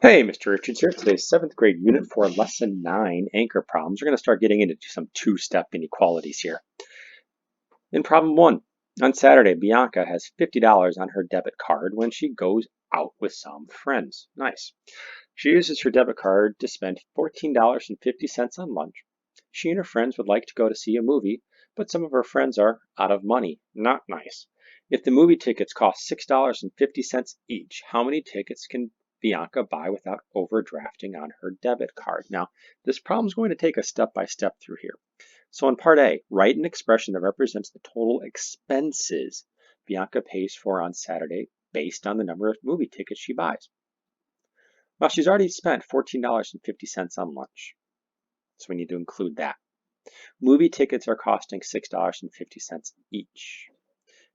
Hey, Mr. Richards here. Today's 7th grade Unit 4, Lesson 9, Anchor Problems. We're going to start getting into some two-step inequalities here. In problem 1, on Saturday, Bianca has $50 on her debit card when she goes out with some friends. Nice. She uses her debit card to spend $14.50 on lunch. She and her friends would like to go to see a movie, but some of her friends are out of money. Not nice. If the movie tickets cost $6.50 each, how many tickets can Bianca buy without overdrafting on her debit card? Now, this problem is going to take us step by step through here. So in part A, write an expression that represents the total expenses Bianca pays for on Saturday based on the number of movie tickets she buys. Well, she's already spent $14.50 on lunch, so we need to include that. Movie tickets are costing $6.50 each.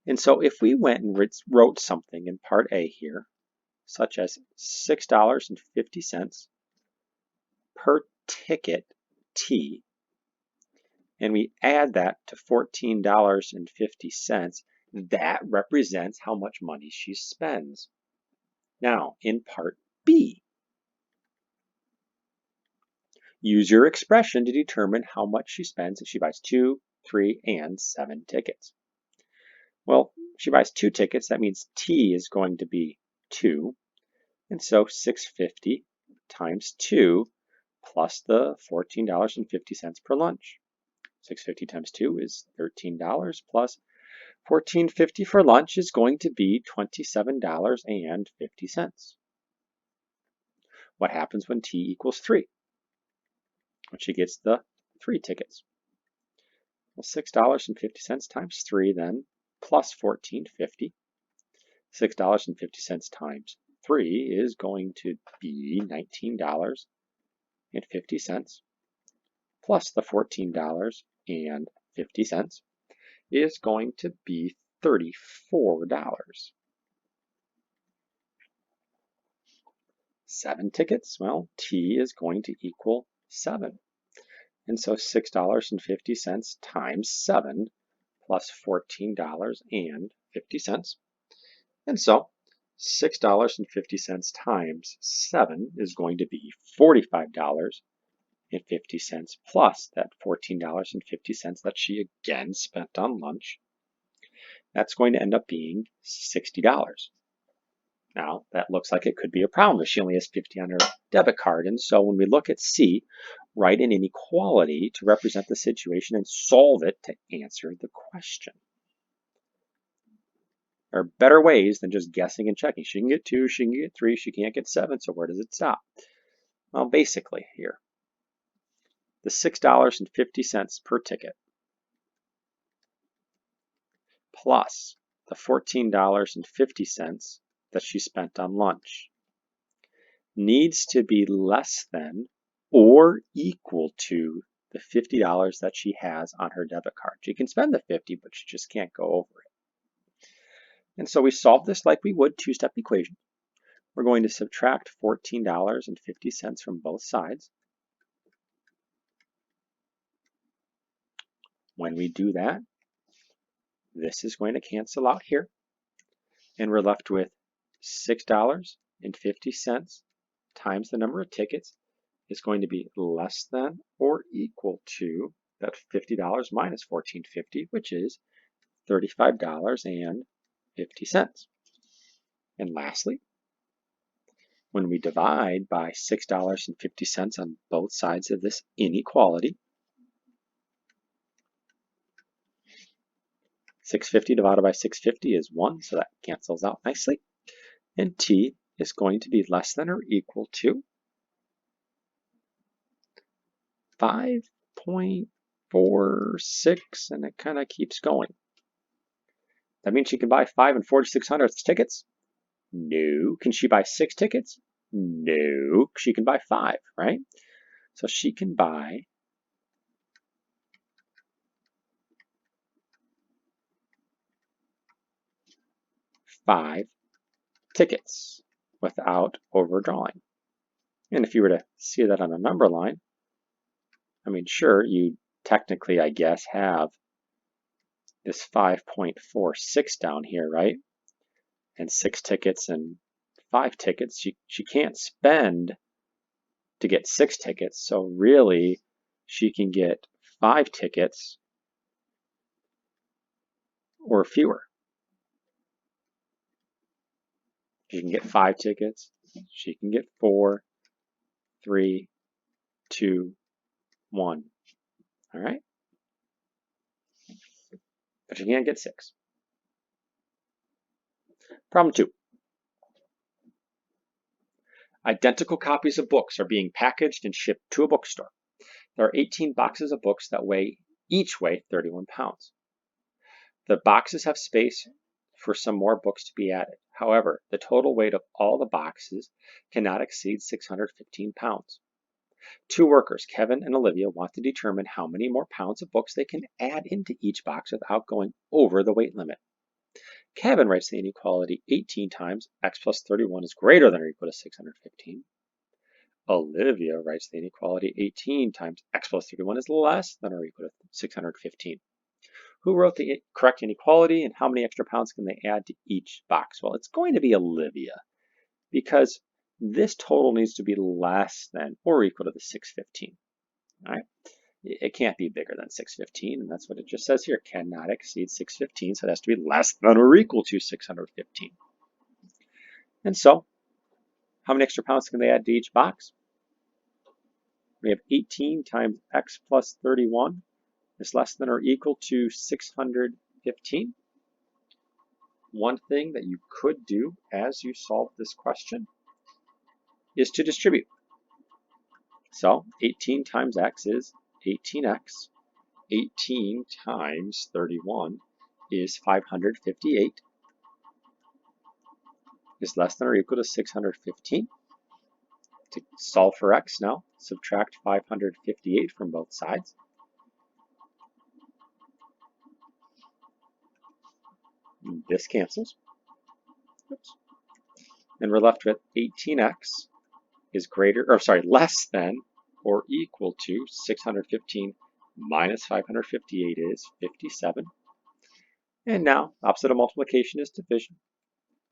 And so if we went and wrote something in part A here, such as $6.50 per ticket T, and we add that to $14.50, that represents how much money she spends. Now, in part B, use your expression to determine how much she spends if she buys 2, 3, and 7 tickets. Well, she buys 2 tickets, that means T is going to be 2, and so $6.50 times 2 plus the $14.50 per lunch. $6.50 times 2 is $13 plus $14.50 for lunch is going to be $27.50. What happens when T equals 3? When she gets the 3 tickets. Well, $6.50 times 3 then, plus $14.50. $6.50 times 3 is going to be $19.50, plus the $14.50 is going to be $34. 7 tickets, well, T is going to equal 7. And so $6.50 times 7 plus $14.50. And so $6.50 times 7 is going to be $45.50 plus that $14.50 that she again spent on lunch. That's going to end up being $60. Now, that looks like it could be a problem if she only has 50 on her debit card. And so when we look at C, write an inequality to represent the situation and solve it to answer the question. There are better ways than just guessing and checking. She can get 2, she can get 3, she can't get 7, so where does it stop? Well, basically here, the $6.50 per ticket plus the $14.50 that she spent on lunch needs to be less than or equal to the $50 that she has on her debit card. She can spend the 50, but she just can't go over it. And so we solve this like we would two-step equation. We're going to subtract $14.50 from both sides. When we do that, this is going to cancel out here, and we're left with $6.50 times the number of tickets is going to be less than or equal to that $50 minus $14.50, which is $35.50. And lastly, when we divide by $6.50 on both sides of this inequality, $6.50 divided by $6.50 is 1, so that cancels out nicely. And T is going to be less than or equal to 5.46, and it kind of keeps going. That means she can buy 5 and 46/100 tickets? No. Can she buy 6 tickets? No. She can buy 5, right? So she can buy 5 tickets without overdrawing. And if you were to see that on a number line, I mean, sure, you technically, I guess, have this 5.46 down here, right? And 6 tickets and 5 tickets. She can't spend to get 6 tickets, so really she can get 5 tickets or fewer. She can get 5 tickets, she can get 4, 3, 2, 1. All right? But she can't get 6. Problem 2. Identical copies of books are being packaged and shipped to a bookstore. There are 18 boxes of books that each weigh 31 pounds. The boxes have space for some more books to be added. However, the total weight of all the boxes cannot exceed 615 pounds. 2 workers, Kevin and Olivia, want to determine how many more pounds of books they can add into each box without going over the weight limit. Kevin writes the inequality 18 times x plus 31 is greater than or equal to 615. Olivia writes the inequality 18 times x plus 31 is less than or equal to 615. Who wrote the correct inequality and how many extra pounds can they add to each box? Well, it's going to be Olivia because this total needs to be less than or equal to the 615. All right? It can't be bigger than 615, and that's what it just says here. Cannot exceed 615, so it has to be less than or equal to 615. And so, how many extra pounds can they add to each box? We have 18 times x plus 31 is less than or equal to 615. One thing that you could do as you solve this question is to distribute. So 18 times x is 18x. 18 times 31 is 558. Is less than or equal to 615. To solve for x now, subtract 558 from both sides. This cancels. Oops. And we're left with 18x is less than or equal to 615 minus 558 is 57. And now, opposite of multiplication is division.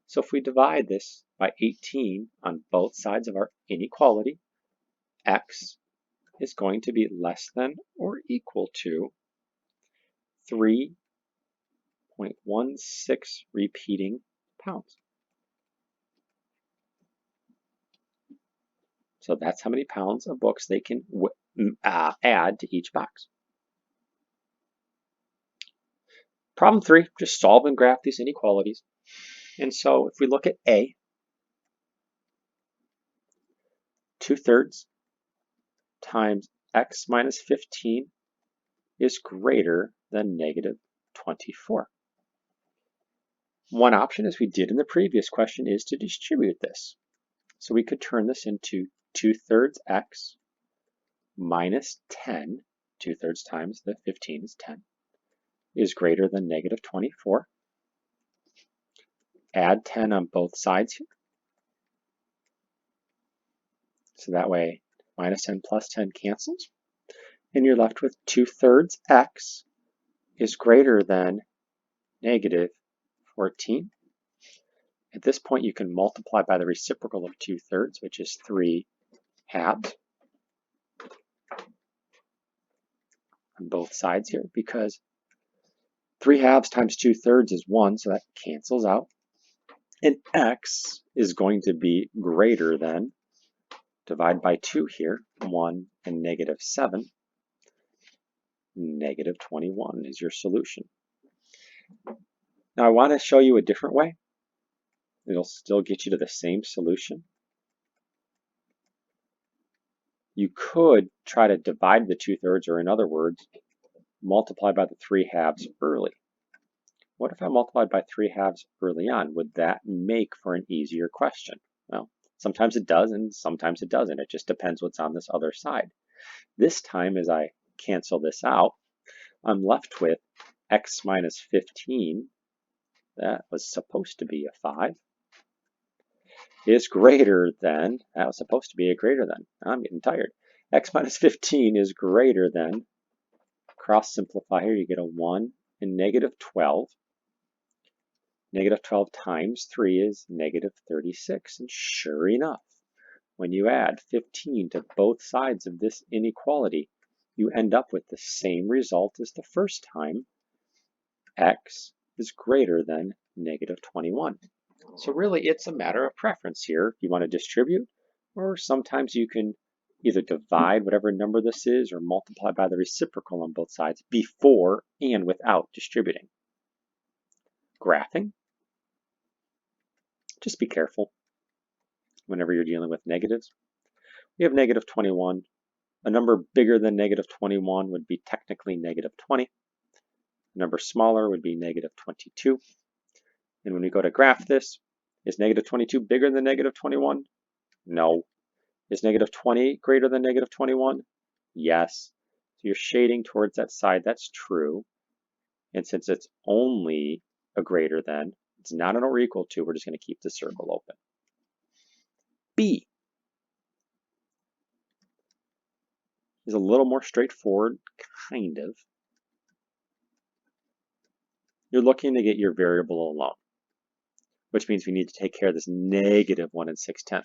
So if we divide this by 18 on both sides of our inequality, x is going to be less than or equal to 3.16 repeating pounds. So that's how many pounds of books they can add to each box. Problem 3, just solve and graph these inequalities. And so if we look at A, 2/3 times x minus 15 is greater than negative 24. One option, as we did in the previous question, is to distribute this. So we could turn this into 2/3 x minus 10, 2/3 times the 15 is 10, is greater than negative 24. Add 10 on both sides here. So that way, minus 10 plus 10 cancels. And you're left with 2/3 x is greater than negative 14. At this point, you can multiply by the reciprocal of 2/3, which is 3 halves on both sides here, because 3 halves times 2/3 is 1, so that cancels out. And x is going to be greater than, divide by 2 here, 1 and negative 7. Negative 21 is your solution. Now I want to show you a different way. It'll still get you to the same solution. You could try to divide the 2/3, or in other words, multiply by the 3 halves early. What if I multiplied by 3 halves early on? Would that make for an easier question? Well, sometimes it does and sometimes it doesn't. It just depends what's on this other side. This time, as I cancel this out, I'm left with x minus 15, that was supposed to be a 5, is greater than, that was supposed to be a greater than, I'm getting tired. X minus 15 is greater than, cross simplify here, you get a 1 and negative 12. Negative 12 times 3 is negative 36. And sure enough, when you add 15 to both sides of this inequality, you end up with the same result as the first time. X is greater than negative 21. So really, it's a matter of preference here. You want to distribute, or sometimes you can either divide whatever number this is or multiply by the reciprocal on both sides before and without distributing. Graphing, just be careful whenever you're dealing with negatives. We have negative 21. A number bigger than negative 21 would be technically negative 20. A number smaller would be negative 22. And when we go to graph this, is negative 22 bigger than negative 21? No. Is negative 20 greater than negative 21? Yes. So you're shading towards that side. That's true. And since it's only a greater than, it's not an or equal to, we're just going to keep the circle open. B is a little more straightforward, kind of. You're looking to get your variable alone, which means we need to take care of this negative 1 6/10. The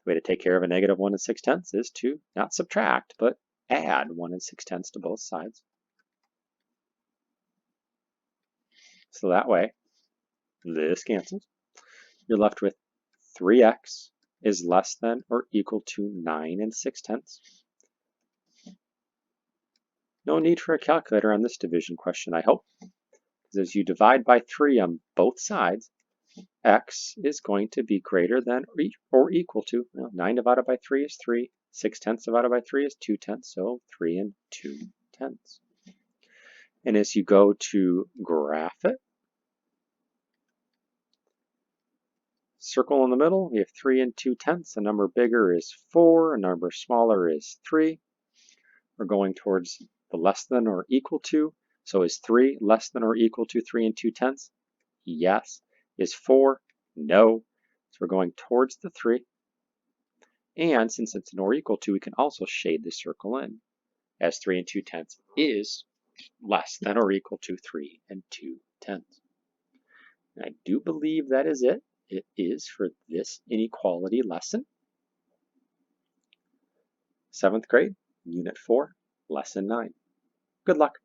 way to take care of a negative 1 6/10 is to not subtract, but add 1 6/10 to both sides. So that way, this cancels. You're left with 3x is less than or equal to 9 6/10. No need for a calculator on this division question, I hope, because as you divide by 3 on both sides, x is going to be greater than or equal to, 9 divided by 3 is 3, 6/10 divided by 3 is 2/10, so 3 2/10. And as you go to graph it, circle in the middle, we have 3 2/10. A number bigger is 4, a number smaller is 3. We're going towards the less than or equal to. So is 3 less than or equal to 3 2/10? Yes. Is 4? No. So we're going towards the 3. And since it's an or equal to, we can also shade the circle in, as 3 2/10 is less than or equal to 3 2/10. And I do believe that is it. It is for this inequality lesson. 7th grade, Unit 4, Lesson 9. Good luck.